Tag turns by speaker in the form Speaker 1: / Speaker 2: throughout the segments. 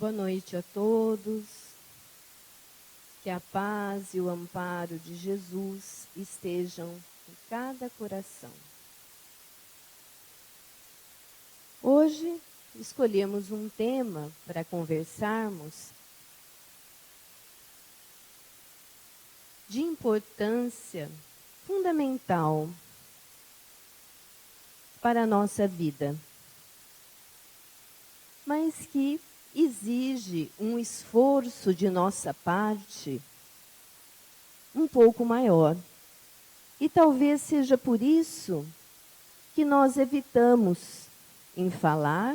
Speaker 1: Boa noite a todos. Que a paz e o amparo de Jesus estejam em cada coração. Hoje escolhemos um tema para conversarmos de importância fundamental para a nossa vida, mas que exige um esforço de nossa parte um pouco maior. E talvez seja por isso que nós evitamos em falar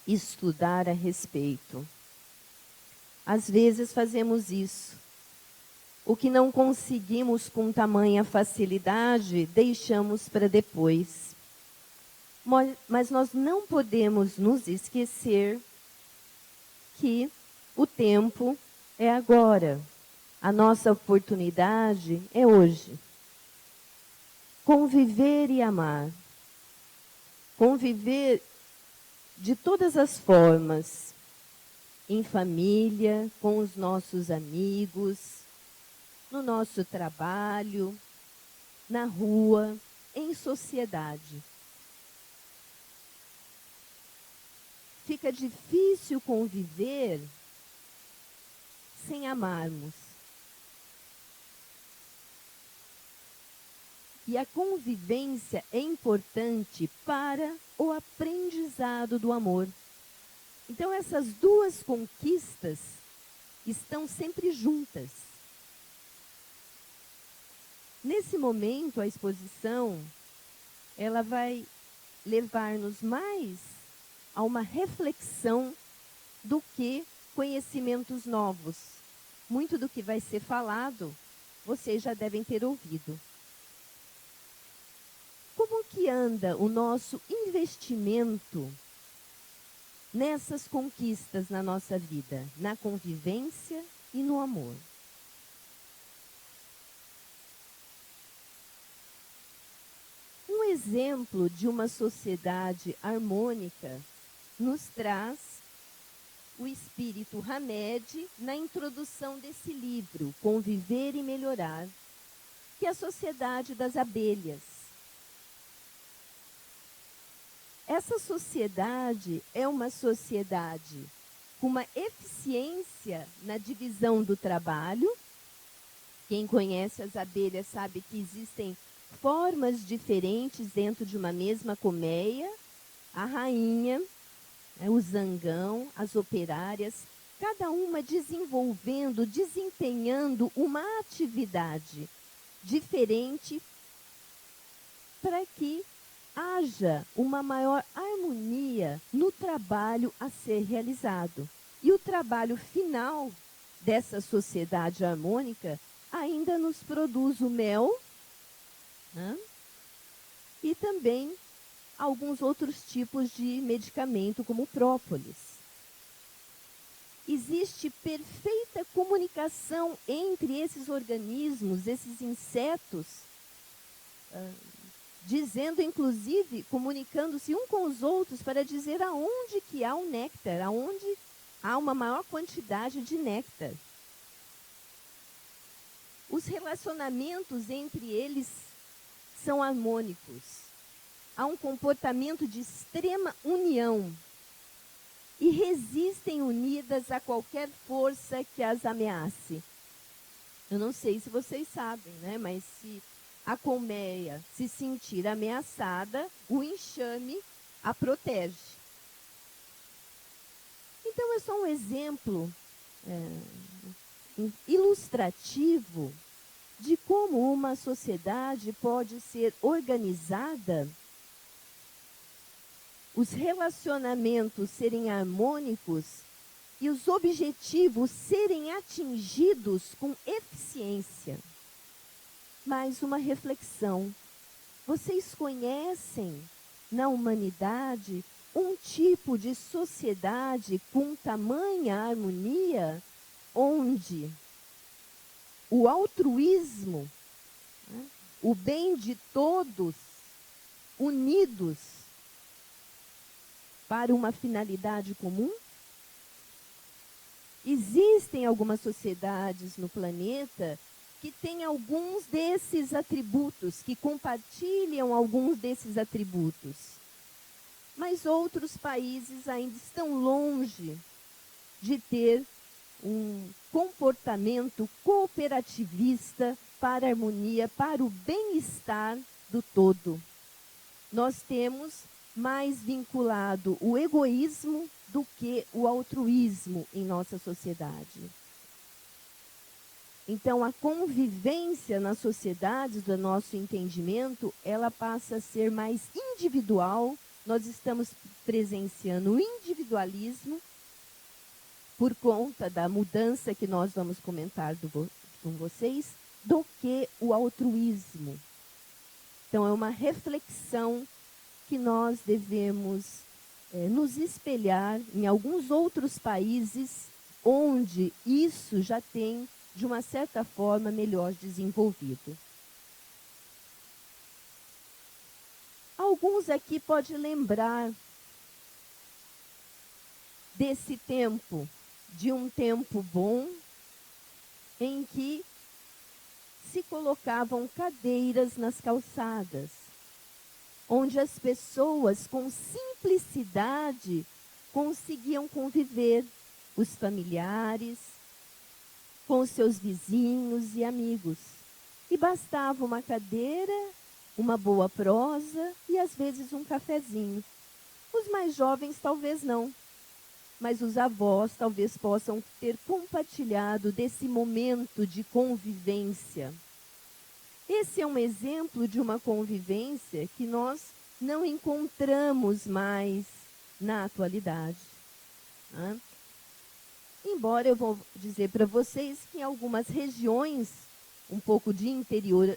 Speaker 1: e estudar a respeito. Às vezes fazemos isso. O que não conseguimos com tamanha facilidade, deixamos para depois. Mas nós não podemos nos esquecer que o tempo é agora. A nossa oportunidade é hoje. Conviver e amar. Conviver de todas as formas. Em família, com os nossos amigos, no nosso trabalho, na rua, em sociedade. Fica difícil conviver sem amarmos. E a convivência é importante para o aprendizado do amor. Então, essas duas conquistas estão sempre juntas. Nesse momento, a exposição, ela vai levar-nos mais a uma reflexão do que conhecimentos novos. Muito do que vai ser falado, vocês já devem ter ouvido. Como que anda o nosso investimento nessas conquistas na nossa vida, na convivência e no amor? Um exemplo de uma sociedade harmônica nos traz o espírito Hamed na introdução desse livro, Conviver e Melhorar, que é a Sociedade das Abelhas. Essa sociedade é uma sociedade com uma eficiência na divisão do trabalho. Quem conhece as abelhas sabe que existem formas diferentes dentro de uma mesma colmeia. A rainha, o zangão, as operárias, cada uma desenvolvendo, desempenhando uma atividade diferente para que haja uma maior harmonia no trabalho a ser realizado. E o trabalho final dessa sociedade harmônica ainda nos produz o mel, né? E também alguns outros tipos de medicamento, como o própolis. Existe perfeita comunicação entre esses organismos, esses insetos, dizendo, inclusive, comunicando-se um com os outros para dizer aonde que há o néctar, aonde há uma maior quantidade de néctar. Os relacionamentos entre eles são harmônicos. Há um comportamento de extrema união e resistem unidas a qualquer força que as ameace. Eu não sei se vocês sabem, né? Mas se a colmeia se sentir ameaçada, o enxame a protege. Então, é só um exemplo ilustrativo de como uma sociedade pode ser organizada, os relacionamentos serem harmônicos e os objetivos serem atingidos com eficiência. Mais uma reflexão. Vocês conhecem na humanidade um tipo de sociedade com tamanha harmonia, onde o altruísmo, né, o bem de todos, unidos para uma finalidade comum? Existem algumas sociedades no planeta que têm alguns desses atributos, que compartilham alguns desses atributos. Mas outros países ainda estão longe de ter um comportamento cooperativista para a harmonia, para o bem-estar do todo. Nós temos mais vinculado o egoísmo do que o altruísmo em nossa sociedade. Então, a convivência nas sociedades, do nosso entendimento, ela passa a ser mais individual. Nós estamos presenciando o individualismo por conta da mudança que nós vamos comentar com vocês, do que o altruísmo. Então, é uma reflexão que nós devemos nos espelhar em alguns outros países onde isso já tem, de uma certa forma, melhor desenvolvido. Alguns aqui podem lembrar desse tempo, de um tempo bom, em que se colocavam cadeiras nas calçadas, onde as pessoas, com simplicidade, conseguiam conviver, os familiares, com os seus vizinhos e amigos. E bastava uma cadeira, uma boa prosa e, às vezes, um cafezinho. Os mais jovens, talvez não, mas os avós talvez possam ter compartilhado desse momento de convivência. Esse é um exemplo de uma convivência que nós não encontramos mais na atualidade. Né? Embora eu vou dizer para vocês que em algumas regiões, um pouco de interior,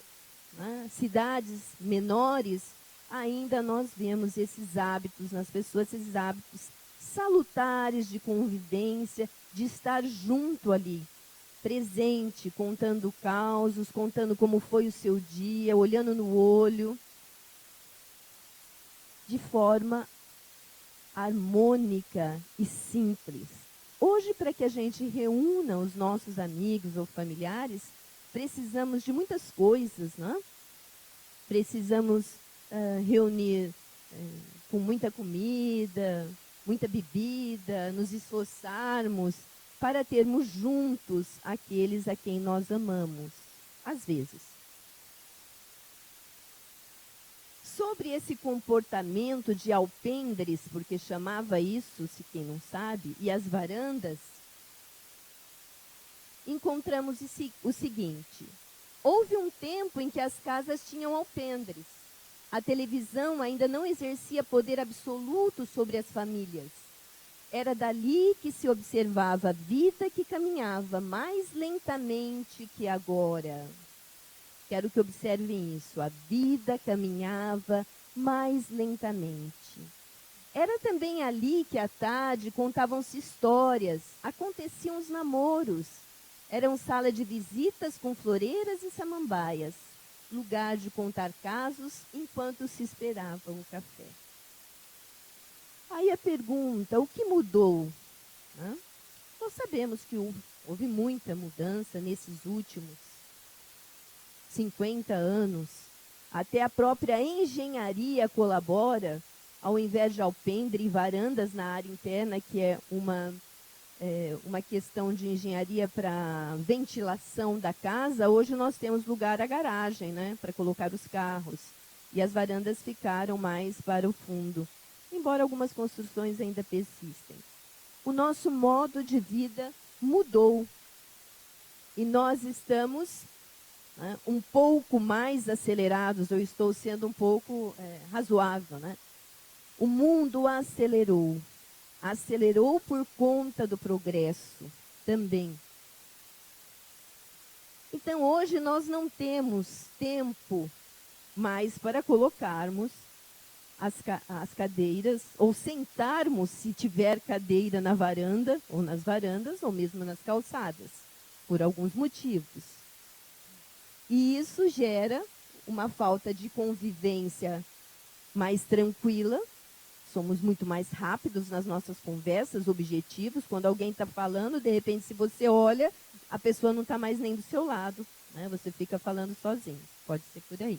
Speaker 1: né, cidades menores, ainda nós vemos esses hábitos nas pessoas, esses hábitos salutares de convivência, de estar junto ali, presente, contando causos, contando como foi o seu dia, olhando no olho, de forma harmônica e simples. Hoje, para que a gente reúna os nossos amigos ou familiares, precisamos de muitas coisas, né? Precisamos reunir com muita comida, muita bebida, nos esforçarmos para termos juntos aqueles a quem nós amamos, às vezes. Sobre esse comportamento de alpendres, porque chamava isso, se quem não sabe, e as varandas, encontramos o seguinte: houve um tempo em que as casas tinham alpendres. A televisão ainda não exercia poder absoluto sobre as famílias. Era dali que se observava a vida que caminhava mais lentamente que agora. Quero que observem isso. A vida caminhava mais lentamente. Era também ali que à tarde contavam-se histórias, aconteciam os namoros. Eram sala de visitas com floreiras e samambaias, lugar de contar casos enquanto se esperava o café. Aí a pergunta, o que mudou? Nós sabemos que houve muita mudança nesses últimos 50 anos. Até a própria engenharia colabora, ao invés de alpendre e varandas na área interna, que é uma questão de engenharia para ventilação da casa, hoje nós temos lugar à garagem, né, para colocar os carros. E as varandas ficaram mais para o fundo, embora algumas construções ainda persistem. O nosso modo de vida mudou. E nós estamos um pouco mais acelerados, eu estou sendo um pouco razoável. Né? O mundo acelerou. Acelerou por conta do progresso também. Então, hoje nós não temos tempo mais para colocarmos as cadeiras, ou sentarmos, se tiver cadeira na varanda, ou nas varandas, ou mesmo nas calçadas, por alguns motivos. E isso gera uma falta de convivência mais tranquila, somos muito mais rápidos nas nossas conversas, objetivos. Quando alguém está falando, de repente, se você olha, a pessoa não está mais nem do seu lado, né? Você fica falando sozinho. Pode ser por aí.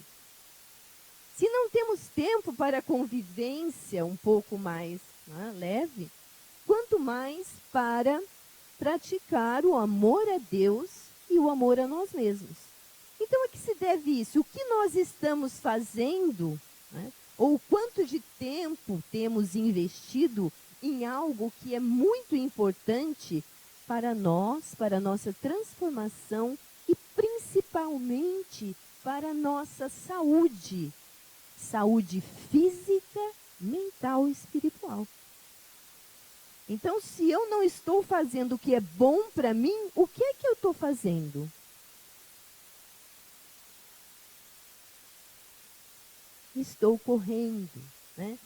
Speaker 1: Se não temos tempo para convivência um pouco mais, né, leve, quanto mais para praticar o amor a Deus e o amor a nós mesmos. Então, a que se deve isso? O que nós estamos fazendo, né, ou quanto de tempo temos investido em algo que é muito importante para nós, para a nossa transformação e principalmente para a nossa saúde. Saúde física, mental e espiritual. Então, se eu não estou fazendo o que é bom para mim, o que é que eu estou fazendo? Estou correndo, né?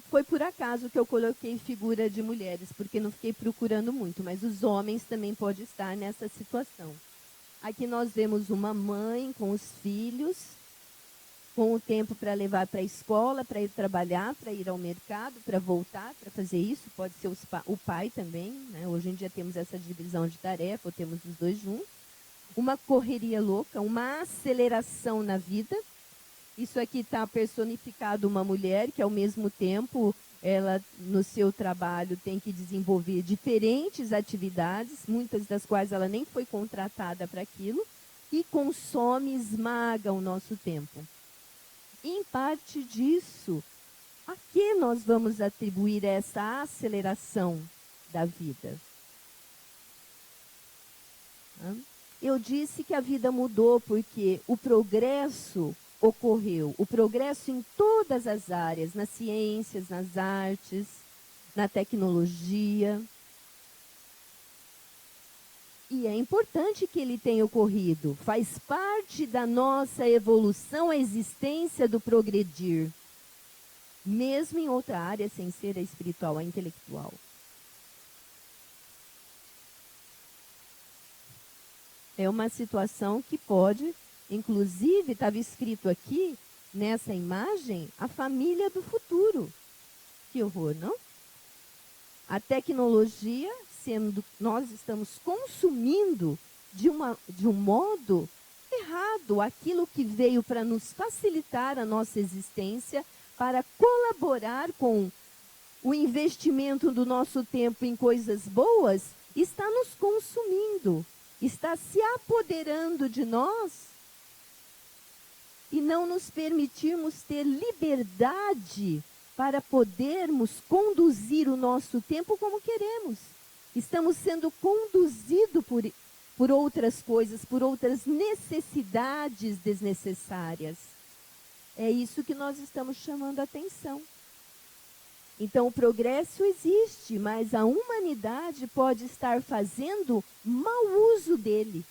Speaker 1: Foi por acaso que eu coloquei figura de mulheres, porque não fiquei procurando muito, mas os homens também podem estar nessa situação. Aqui nós vemos uma mãe com os filhos, com o tempo para levar para a escola, para ir trabalhar, para ir ao mercado, para voltar, para fazer isso. Pode ser o pai também, né? Hoje em dia temos essa divisão de tarefa, ou temos os dois juntos. Uma correria louca, uma aceleração na vida. Isso aqui está personificado uma mulher que, ao mesmo tempo, ela, no seu trabalho, tem que desenvolver diferentes atividades, muitas das quais ela nem foi contratada para aquilo, e consome, esmaga o nosso tempo. Em parte disso, a que nós vamos atribuir essa aceleração da vida? Eu disse que a vida mudou porque o progresso ocorreu. O progresso em todas as áreas, nas ciências, nas artes, na tecnologia. E é importante que ele tenha ocorrido. Faz parte da nossa evolução a existência do progredir. Mesmo em outra área, sem ser a espiritual, a intelectual. É uma situação que pode, inclusive, estava escrito aqui, nessa imagem, a família do futuro. Que horror, não? A tecnologia, sendo nós estamos consumindo de um modo errado aquilo que veio para nos facilitar a nossa existência, para colaborar com o investimento do nosso tempo em coisas boas, está nos consumindo, está se apoderando de nós e não nos permitirmos ter liberdade para podermos conduzir o nosso tempo como queremos. Estamos sendo conduzidos por outras coisas, por outras necessidades desnecessárias. É isso que nós estamos chamando a atenção. Então, o progresso existe, mas a humanidade pode estar fazendo mau uso dele.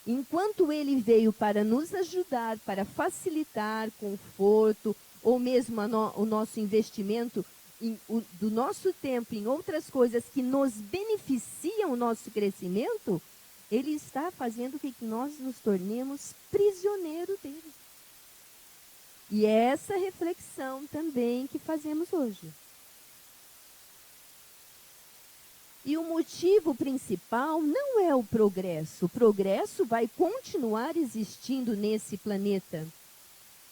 Speaker 1: Enquanto ele veio para nos ajudar, para facilitar conforto, ou mesmo o nosso investimento do nosso tempo em outras coisas que nos beneficiam o nosso crescimento, ele está fazendo com que nós nos tornemos prisioneiros dele. E é essa reflexão também que fazemos hoje. E o motivo principal não é o progresso. O progresso vai continuar existindo nesse planeta.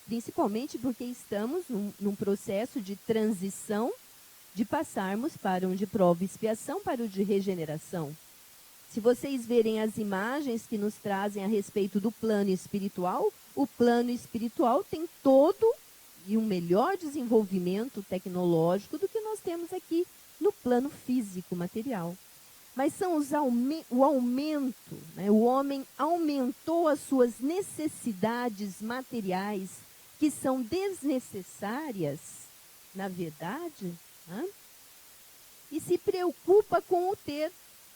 Speaker 1: Principalmente porque estamos num processo de transição, de passarmos para um de prova e expiação para o de regeneração. Se vocês verem as imagens que nos trazem a respeito do plano espiritual, o plano espiritual tem todo e um melhor desenvolvimento tecnológico do que nós temos aqui no plano físico, material. Mas são o aumento, né? O homem aumentou as suas necessidades materiais, que são desnecessárias, na verdade, né? E se preocupa com o ter.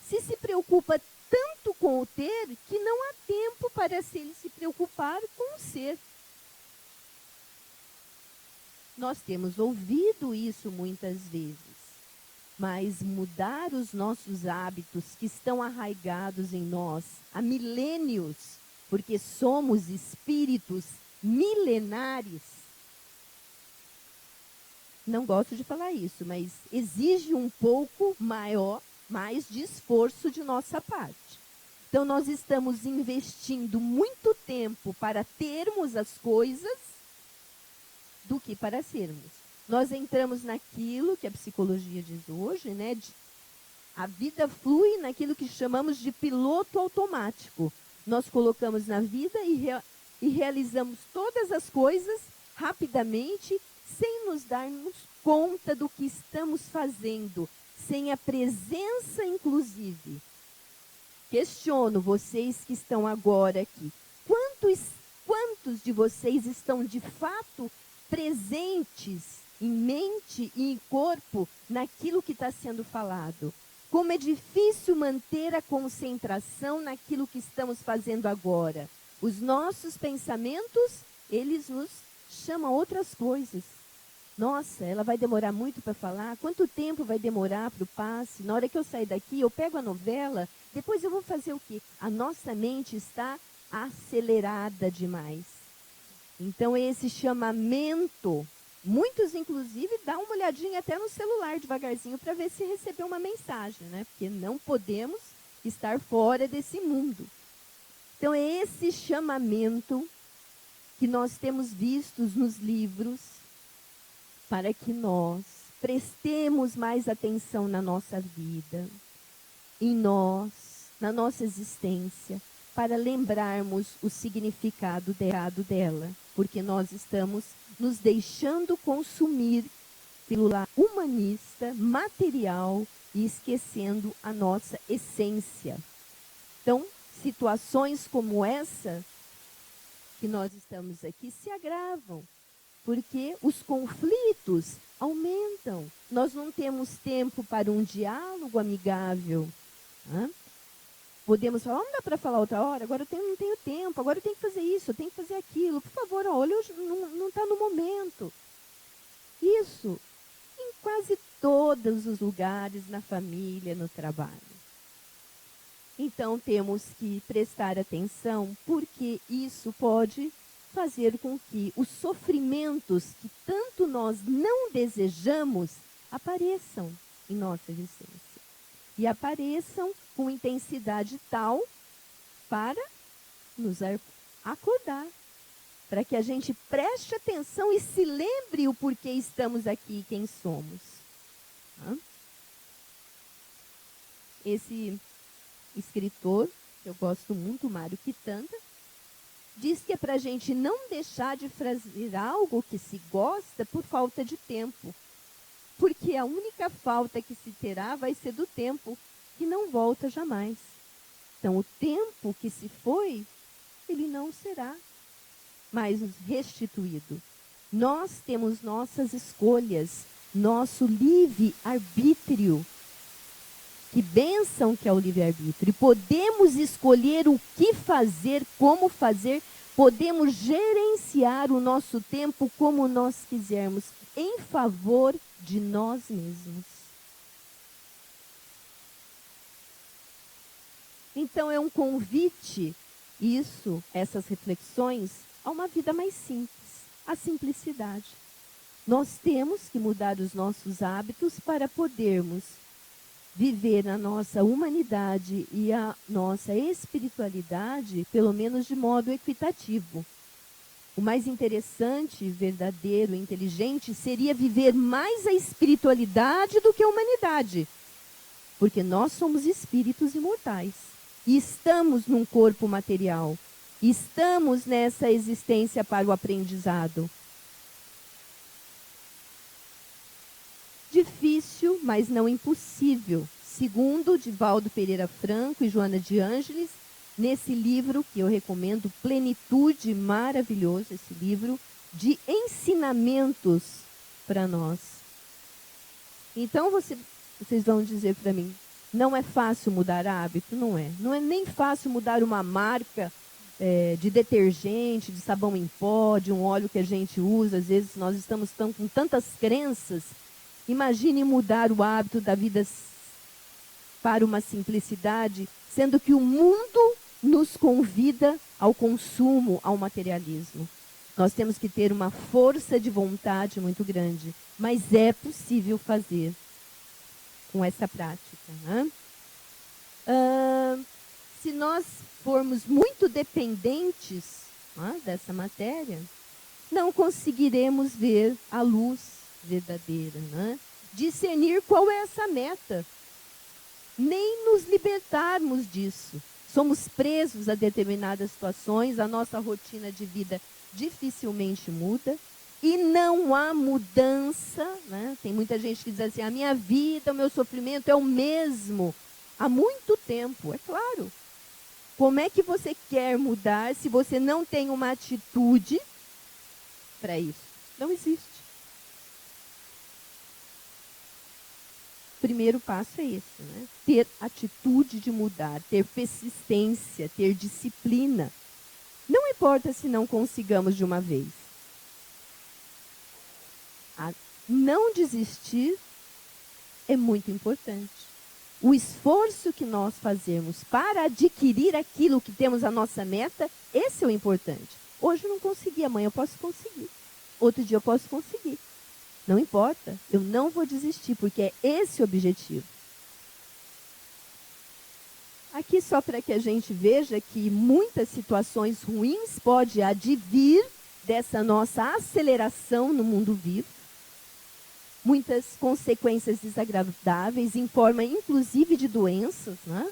Speaker 1: Se preocupa tanto com o ter, que não há tempo para se preocupar com o ser. Nós temos ouvido isso muitas vezes. Mas mudar os nossos hábitos que estão arraigados em nós há milênios, porque somos espíritos milenares, não gosto de falar isso, mas exige um pouco mais de esforço de nossa parte. Então, nós estamos investindo muito tempo para termos as coisas do que para sermos. Nós entramos naquilo que a psicologia diz hoje, né? A vida flui naquilo que chamamos de piloto automático. Nós colocamos na vida e realizamos todas as coisas rapidamente, sem nos darmos conta do que estamos fazendo, sem a presença, inclusive. Questiono vocês que estão agora aqui. Quantos de vocês estão de fato presentes em mente e em corpo naquilo que está sendo falado? Como é difícil manter a concentração naquilo que estamos fazendo agora. Os nossos pensamentos, eles nos chamam a outras coisas. Nossa, ela vai demorar muito para falar? Quanto tempo vai demorar para o passe? Na hora que eu sair daqui, eu pego a novela, depois eu vou fazer o quê? A nossa mente está acelerada demais. Então, esse chamamento, muitos, inclusive, dão uma olhadinha até no celular devagarzinho para ver se recebeu uma mensagem, né? Porque não podemos estar fora desse mundo. Então, é esse chamamento que nós temos vistos nos livros para que nós prestemos mais atenção na nossa vida, em nós, na nossa existência, para lembrarmos o significado dela, porque nós estamos nos deixando consumir pelo lado humanista, material e esquecendo a nossa essência. Então, situações como essa que nós estamos aqui se agravam, porque os conflitos aumentam. Nós não temos tempo para um diálogo amigável. Né? Podemos falar, não dá para falar outra hora, agora eu não tenho tempo, agora eu tenho que fazer isso, eu tenho que fazer aquilo. Por favor, olha, não está no momento. Isso em quase todos os lugares, na família, no trabalho. Então, temos que prestar atenção, porque isso pode fazer com que os sofrimentos que tanto nós não desejamos apareçam em nossa existência. E apareçam com intensidade tal para nos acordar, para que a gente preste atenção e se lembre o porquê estamos aqui e quem somos. Esse escritor, que eu gosto muito, Mário Quitanda, diz que é para a gente não deixar de fazer algo que se gosta por falta de tempo. Porque a única falta que se terá vai ser do tempo, que não volta jamais. Então, o tempo que se foi, ele não será mais restituído. Nós temos nossas escolhas, nosso livre-arbítrio. Que bênção que é o livre-arbítrio. E podemos escolher o que fazer, como fazer, podemos gerenciar o nosso tempo como nós quisermos, em favor de nós mesmos. Então é um convite, essas reflexões, a uma vida mais simples, a simplicidade. Nós temos que mudar os nossos hábitos para podermos viver a nossa humanidade e a nossa espiritualidade, pelo menos de modo equitativo. O mais interessante, verdadeiro, inteligente, seria viver mais a espiritualidade do que a humanidade. Porque nós somos espíritos imortais. E estamos num corpo material. Estamos nessa existência para o aprendizado. Difícil, mas não impossível. Segundo Divaldo Pereira Franco e Joana de Ângeles, nesse livro que eu recomendo, Plenitude, maravilhoso esse livro, de ensinamentos para nós. Então vocês vão dizer para mim, não é fácil mudar hábito? Não é. Não é nem fácil mudar uma marca de detergente, de sabão em pó, de um óleo que a gente usa. Às vezes nós estamos com tantas crenças. Imagine mudar o hábito da vida para uma simplicidade, sendo que o mundo nos convida ao consumo, ao materialismo. Nós temos que ter uma força de vontade muito grande mas é possível fazer com essa prática, né? Se nós formos muito dependentes, né, dessa matéria, não conseguiremos ver a luz verdadeira, né? Discernir qual é essa meta, nem nos libertarmos disso. Somos presos a determinadas situações, a nossa rotina de vida dificilmente muda e não há mudança, né? Tem muita gente que diz assim, a minha vida, o meu sofrimento é o mesmo há muito tempo. É claro. Como é que você quer mudar se você não tem uma atitude para isso? Não existe. O primeiro passo é esse, né? Ter atitude de mudar, ter persistência, ter disciplina. Não importa se não consigamos de uma vez. Não desistir é muito importante. O esforço que nós fazemos para adquirir aquilo que temos a nossa meta, esse é o importante. Hoje eu não consegui, amanhã eu posso conseguir. Outro dia eu posso conseguir. Não importa, eu não vou desistir, porque é esse o objetivo. Aqui só para que a gente veja que muitas situações ruins podem advir dessa nossa aceleração no mundo vivo. Muitas consequências desagradáveis, em forma inclusive de doenças, né?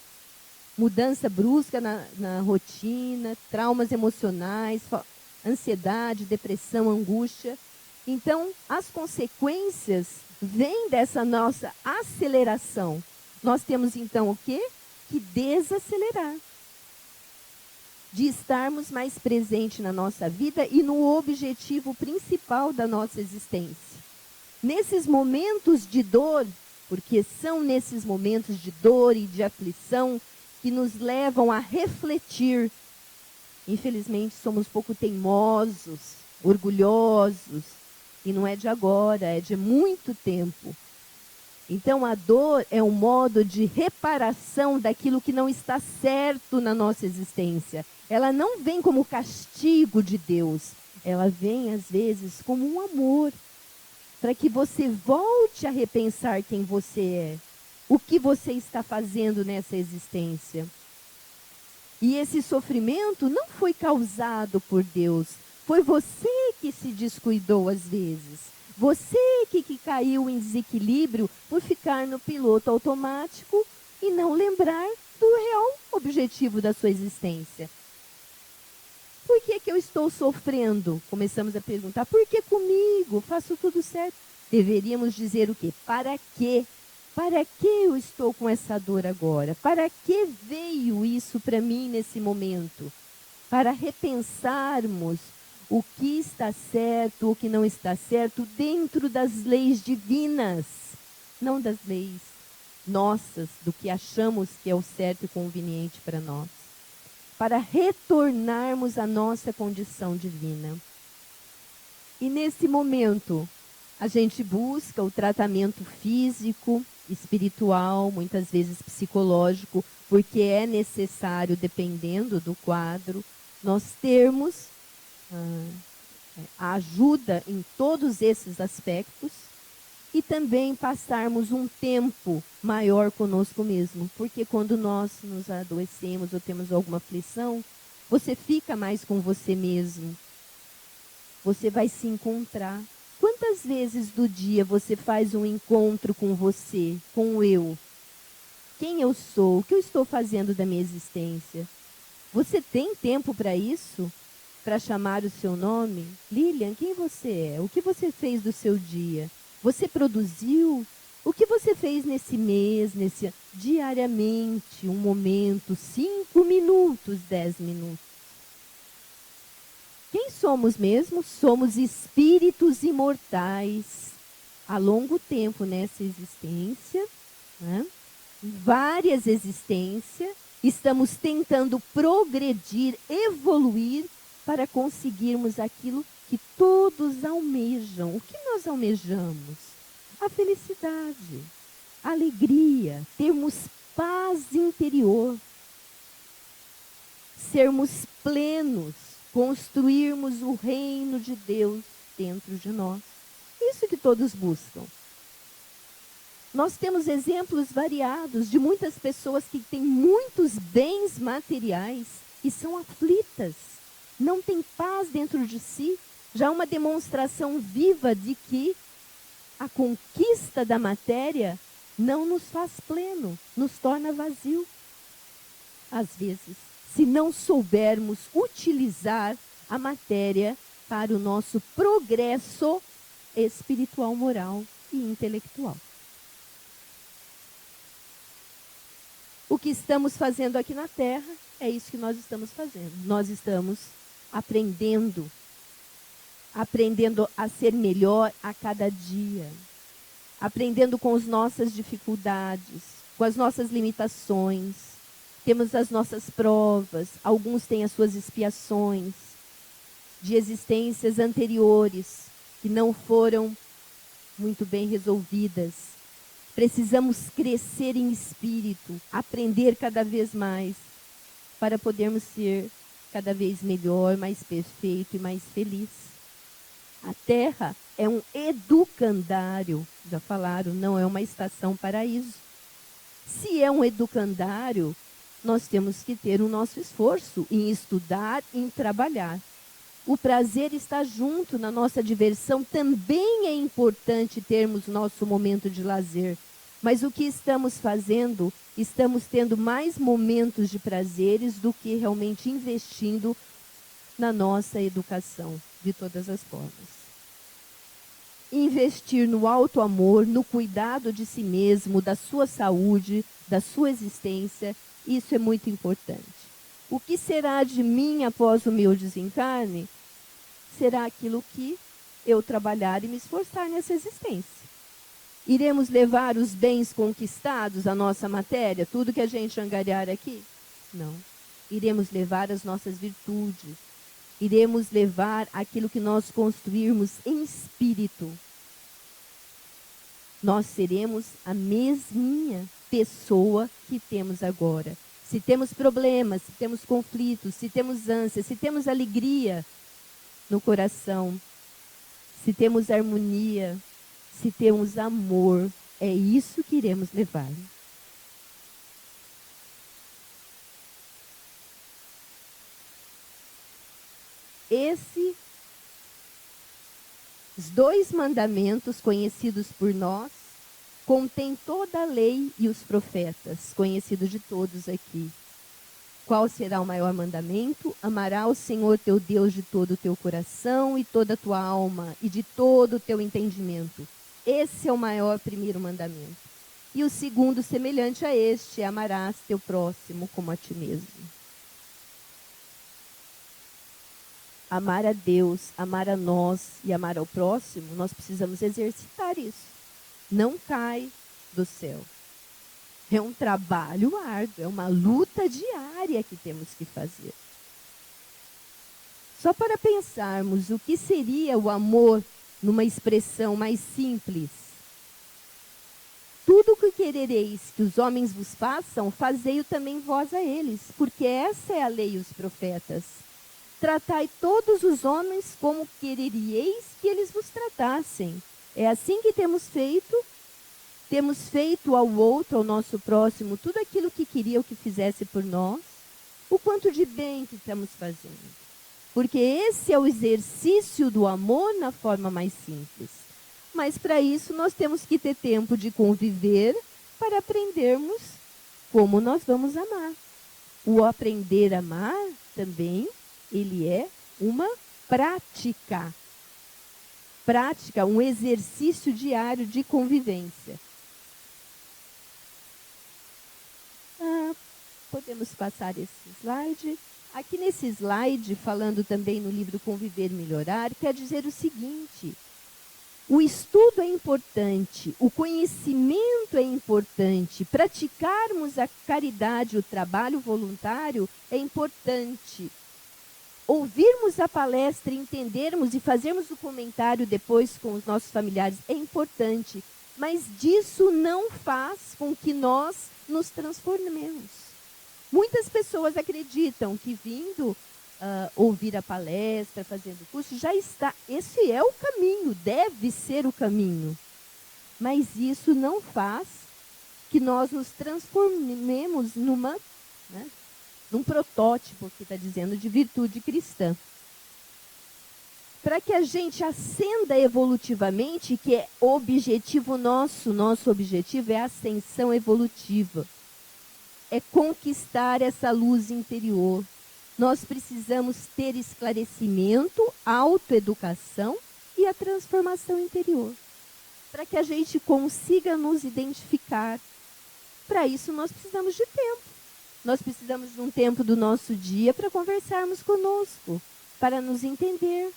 Speaker 1: Mudança brusca na rotina, traumas emocionais, ansiedade, depressão, angústia. Então, as consequências vêm dessa nossa aceleração. Nós temos, então, o quê? Que desacelerar. De estarmos mais presentes na nossa vida e no objetivo principal da nossa existência. Nesses momentos de dor, porque são nesses momentos de dor e de aflição que nos levam a refletir. Infelizmente, somos pouco teimosos, orgulhosos, e não é de agora, é de muito tempo. Então, a dor é um modo de reparação daquilo que não está certo na nossa existência. Ela não vem como castigo de Deus, ela vem, às vezes, como um amor, para que você volte a repensar quem você é, o que você está fazendo nessa existência. E esse sofrimento não foi causado por Deus, foi você que se descuidou às vezes. Você que caiu em desequilíbrio por ficar no piloto automático e não lembrar do real objetivo da sua existência. Por que eu estou sofrendo? Começamos a perguntar, por que comigo? Faço tudo certo. Deveríamos dizer o quê? Para quê? Para que eu estou com essa dor agora? Para que veio isso para mim nesse momento? Para repensarmos o que está certo, o que não está certo dentro das leis divinas, não das leis nossas, do que achamos que é o certo e conveniente para nós. Para retornarmos à nossa condição divina. E nesse momento, a gente busca o tratamento físico, espiritual, muitas vezes psicológico, porque é necessário, dependendo do quadro, nós termos a ajuda em todos esses aspectos e também passarmos um tempo maior conosco mesmo, porque quando nós nos adoecemos ou temos alguma aflição, você fica mais com você mesmo. Você vai se encontrar. Quantas vezes do dia você faz um encontro com você, com o eu? Quem eu sou? O que eu estou fazendo da minha existência? Você tem tempo para isso? Para chamar o seu nome? Lilian, quem você é? O que você fez do seu dia? Você produziu? O que você fez nesse mês, diariamente, um momento, 5 minutos, 10 minutos? Quem somos mesmo? Somos espíritos imortais, há longo tempo nessa existência, né? Várias existências, estamos tentando progredir, evoluir, para conseguirmos aquilo que todos almejam. O que nós almejamos? A felicidade, a alegria, termos paz interior, sermos plenos, construirmos o reino de Deus dentro de nós. Isso que todos buscam. Nós temos exemplos variados de muitas pessoas que têm muitos bens materiais e são aflitas, não têm paz dentro de si. Já uma demonstração viva de que a conquista da matéria não nos faz pleno, nos torna vazio. Às vezes, se não soubermos utilizar a matéria para o nosso progresso espiritual, moral e intelectual. O que estamos fazendo aqui na Terra é isso que nós estamos fazendo. Nós estamos aprendendo a ser melhor a cada dia, aprendendo com as nossas dificuldades, com as nossas limitações. Temos as nossas provas, alguns têm as suas expiações de existências anteriores que não foram muito bem resolvidas. Precisamos crescer em espírito, aprender cada vez mais, para podermos ser cada vez melhor, mais perfeito e mais feliz. A Terra é um educandário, já falaram, não é uma estação paraíso. Se é um educandário, nós temos que ter o nosso esforço em estudar, em trabalhar. O prazer está junto na nossa diversão. Também é importante termos nosso momento de lazer. Mas o que estamos fazendo? Estamos tendo mais momentos de prazeres do que realmente investindo na nossa educação, de todas as formas. Investir no auto-amor, no cuidado de si mesmo, da sua saúde, da sua existência, isso é muito importante. O que será de mim após o meu desencarne? Será aquilo que eu trabalhar e me esforçar nessa existência. Iremos levar os bens conquistados, a nossa matéria, tudo que a gente angariar aqui? Não. Iremos levar as nossas virtudes. Iremos levar aquilo que nós construirmos em espírito. Nós seremos a mesminha pessoa que temos agora. Se temos problemas, se temos conflitos, se temos ânsia, se temos alegria no coração, se temos harmonia, se temos amor, é isso que iremos levar. Os 2 mandamentos conhecidos por nós contém toda a lei e os profetas, conhecidos de todos aqui. Qual será o maior mandamento? Amarás o Senhor teu Deus de todo o teu coração e toda a tua alma e de todo o teu entendimento. Esse é o maior primeiro mandamento. E o segundo, semelhante a este, é amarás teu próximo como a ti mesmo. Amar a Deus, amar a nós e amar ao próximo, nós precisamos exercitar isso. Não cai do céu. É um trabalho árduo, é uma luta diária que temos que fazer. Só para pensarmos o que seria o amor numa expressão mais simples. Tudo o que querereis que os homens vos façam, fazei-o também vós a eles, porque essa é a lei e os profetas. Tratai todos os homens como quereríeis que eles vos tratassem. É assim que temos feito ao outro, ao nosso próximo, tudo aquilo que queria que fizesse por nós, o quanto de bem que estamos fazendo. Porque esse é o exercício do amor na forma mais simples. Mas para isso nós temos que ter tempo de conviver para aprendermos como nós vamos amar. O aprender a amar também, ele é uma prática. Prática, um exercício diário de convivência. Podemos passar esse slide. Aqui nesse slide, falando também no livro Conviver e Melhorar, quer dizer o seguinte: o estudo é importante, o conhecimento é importante, praticarmos a caridade, o trabalho voluntário é importante. Ouvirmos a palestra, entendermos e fazermos o comentário depois com os nossos familiares é importante, mas disso não faz com que nós nos transformemos. Muitas pessoas acreditam que vindo ouvir a palestra, fazendo curso, já está. Esse é o caminho, deve ser o caminho. Mas isso não faz que nós nos transformemos num protótipo, que está dizendo, de virtude cristã. Para que a gente ascenda evolutivamente, que é objetivo nosso objetivo é a ascensão evolutiva. É conquistar essa luz interior. Nós precisamos ter esclarecimento, autoeducação e a transformação interior. Para que a gente consiga nos identificar. Para isso nós precisamos de tempo. Nós precisamos de um tempo do nosso dia para conversarmos conosco, para nos entender.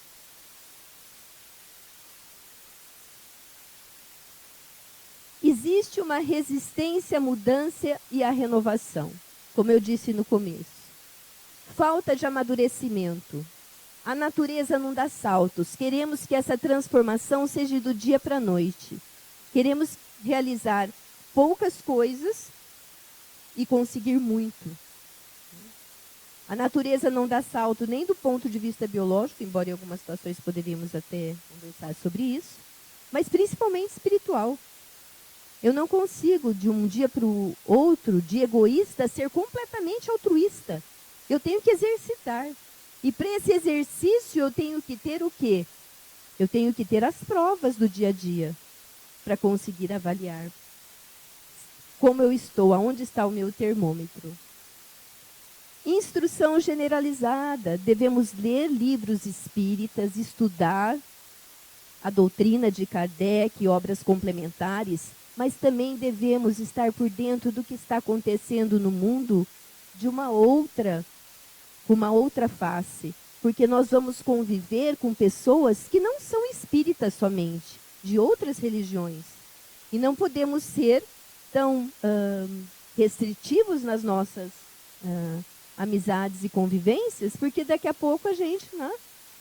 Speaker 1: Existe uma resistência à mudança e à renovação, como eu disse no começo. Falta de amadurecimento. A natureza não dá saltos. Queremos que essa transformação seja do dia para a noite. Queremos realizar poucas coisas e conseguir muito. A natureza não dá salto nem do ponto de vista biológico, embora em algumas situações poderíamos até conversar sobre isso, mas principalmente espiritual. Eu não consigo, de um dia para o outro, de egoísta, ser completamente altruísta. Eu tenho que exercitar. E para esse exercício eu tenho que ter o quê? Eu tenho que ter as provas do dia a dia para conseguir avaliar como eu estou, aonde está o meu termômetro. Instrução generalizada. Devemos ler livros espíritas, estudar a doutrina de Kardec e obras complementares, mas também devemos estar por dentro do que está acontecendo no mundo de uma outra face, porque nós vamos conviver com pessoas que não são espíritas somente, de outras religiões. E não podemos ser tão restritivos nas nossas amizades e convivências, porque daqui a pouco a gente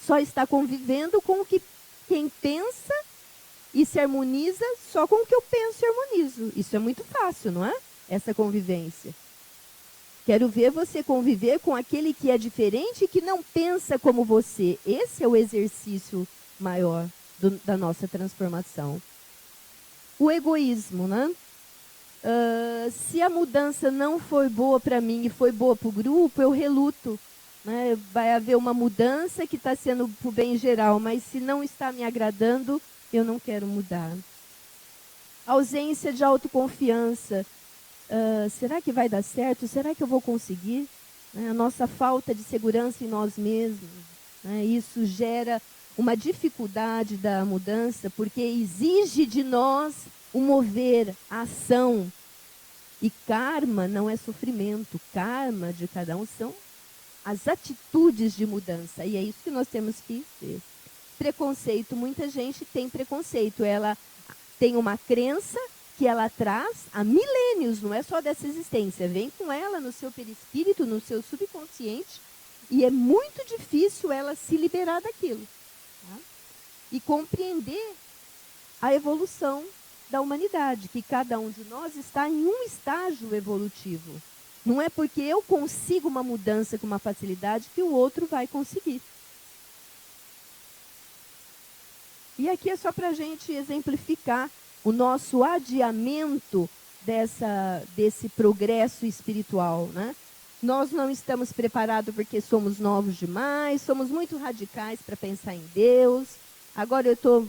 Speaker 1: só está convivendo com o que quem pensa e se harmoniza só com o que eu penso e harmonizo. Isso é muito fácil, não é? Essa convivência. Quero ver você conviver com aquele que é diferente e que não pensa como você. Esse é o exercício maior da nossa transformação. O egoísmo, né? Se a mudança não foi boa para mim e foi boa para o grupo, eu reluto. Né? Vai haver uma mudança que está sendo para o bem geral, mas se não está me agradando, eu não quero mudar. Ausência de autoconfiança. Será que vai dar certo? Será que eu vou conseguir? A nossa falta de segurança em nós mesmos. Isso gera uma dificuldade da mudança, porque exige de nós o mover, a ação. E karma não é sofrimento. Karma de cada um são as atitudes de mudança. E é isso que nós temos que ter. Preconceito. Muita gente tem preconceito. Ela tem uma crença que ela traz há milênios, não é só dessa existência. Vem com ela no seu perispírito, no seu subconsciente, e é muito difícil ela se liberar daquilo. Tá? E compreender a evolução da humanidade, que cada um de nós está em um estágio evolutivo. Não é porque eu consigo uma mudança com uma facilidade que o outro vai conseguir. E aqui é só para a gente exemplificar o nosso adiamento desse progresso espiritual, né? Nós não estamos preparados porque somos novos demais, somos muito radicais para pensar em Deus. Agora eu estou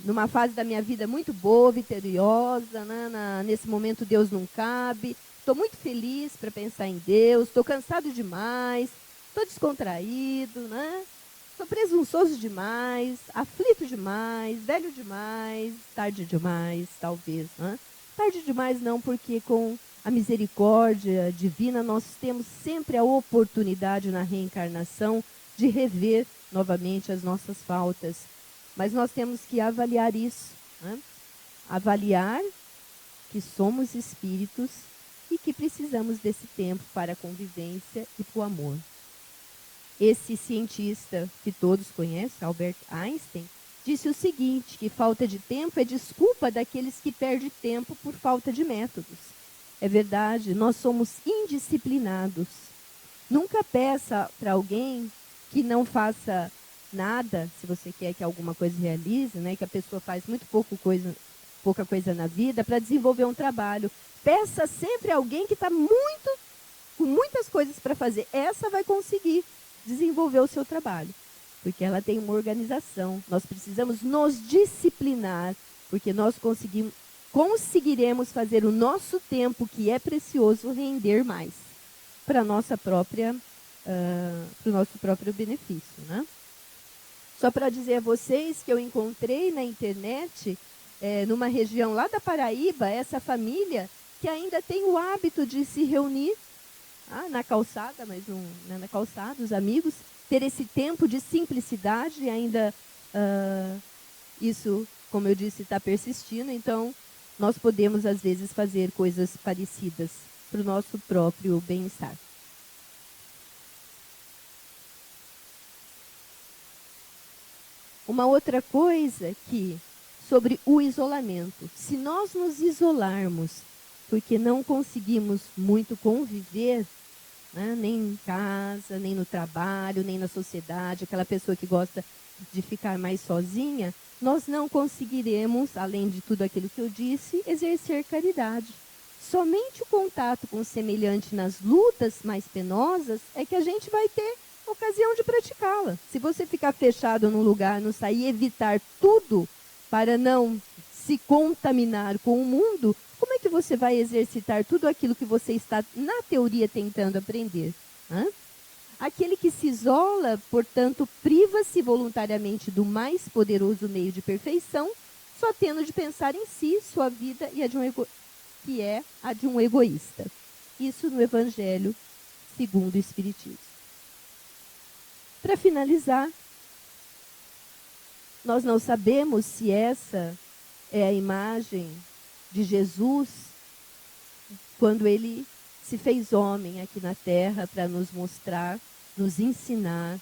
Speaker 1: numa fase da minha vida muito boa, vitoriosa, né? Nesse momento Deus não cabe. Estou muito feliz para pensar em Deus, estou cansado demais, estou descontraído, né? Estou presunçoso demais, aflito demais, velho demais, tarde demais, talvez. Né? Tarde demais não, porque com a misericórdia divina nós temos sempre a oportunidade na reencarnação de rever novamente as nossas faltas. Mas nós temos que avaliar isso. Né? Avaliar que somos espíritos e que precisamos desse tempo para a convivência e para o amor. Esse cientista que todos conhecem, Albert Einstein, disse o seguinte, que falta de tempo é desculpa daqueles que perdem tempo por falta de métodos. É verdade, nós somos indisciplinados. Nunca peça para alguém que não faça nada, se você quer que alguma coisa realize, né, que a pessoa faz muito pouca coisa na vida, para desenvolver um trabalho. Peça sempre a alguém que está com muitas coisas para fazer. Essa vai conseguir desenvolver o seu trabalho, porque ela tem uma organização. Nós precisamos nos disciplinar, porque nós conseguiremos fazer o nosso tempo, que é precioso, render mais para o nosso próprio benefício, né? Só para dizer a vocês que eu encontrei na internet, numa região lá da Paraíba, essa família que ainda tem o hábito de se reunir na calçada, né, na calçada, os amigos, ter esse tempo de simplicidade, e ainda isso, como eu disse, está persistindo. Então, nós podemos, às vezes, fazer coisas parecidas para o nosso próprio bem-estar. Uma outra coisa sobre o isolamento. Se nós nos isolarmos porque não conseguimos muito conviver, né, nem em casa, nem no trabalho, nem na sociedade, aquela pessoa que gosta de ficar mais sozinha, nós não conseguiremos, além de tudo aquilo que eu disse, exercer caridade. Somente o contato com o semelhante nas lutas mais penosas é que a gente vai ter ocasião de praticá-la. Se você ficar fechado num lugar, não sair, evitar tudo para não se contaminar com o mundo, como é que você vai exercitar tudo aquilo que você está, na teoria, tentando aprender? Aquele que se isola, portanto, priva-se voluntariamente do mais poderoso meio de perfeição, só tendo de pensar em si, sua vida e que é a de um egoísta. Isso no Evangelho segundo o Espiritismo. Para finalizar, nós não sabemos se essa é a imagem de Jesus quando ele se fez homem aqui na Terra para nos mostrar, nos ensinar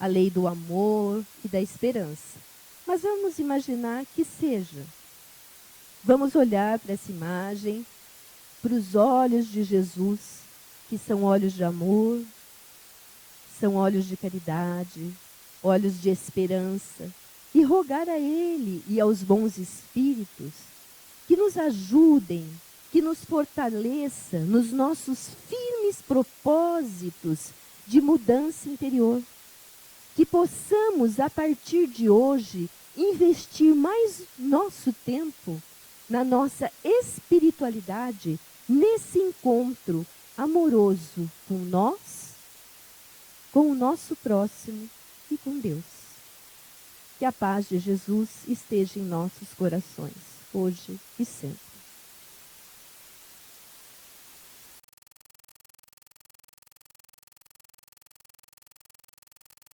Speaker 1: a lei do amor e da esperança. Mas vamos imaginar que seja. Vamos olhar para essa imagem, para os olhos de Jesus, que são olhos de amor, são olhos de caridade, olhos de esperança, e rogar a Ele e aos bons espíritos que nos ajudem, que nos fortaleça nos nossos firmes propósitos de mudança interior. Que possamos, a partir de hoje, investir mais nosso tempo na nossa espiritualidade, nesse encontro amoroso com nós, com o nosso próximo e com Deus. Que a paz de Jesus esteja em nossos corações, hoje e sempre.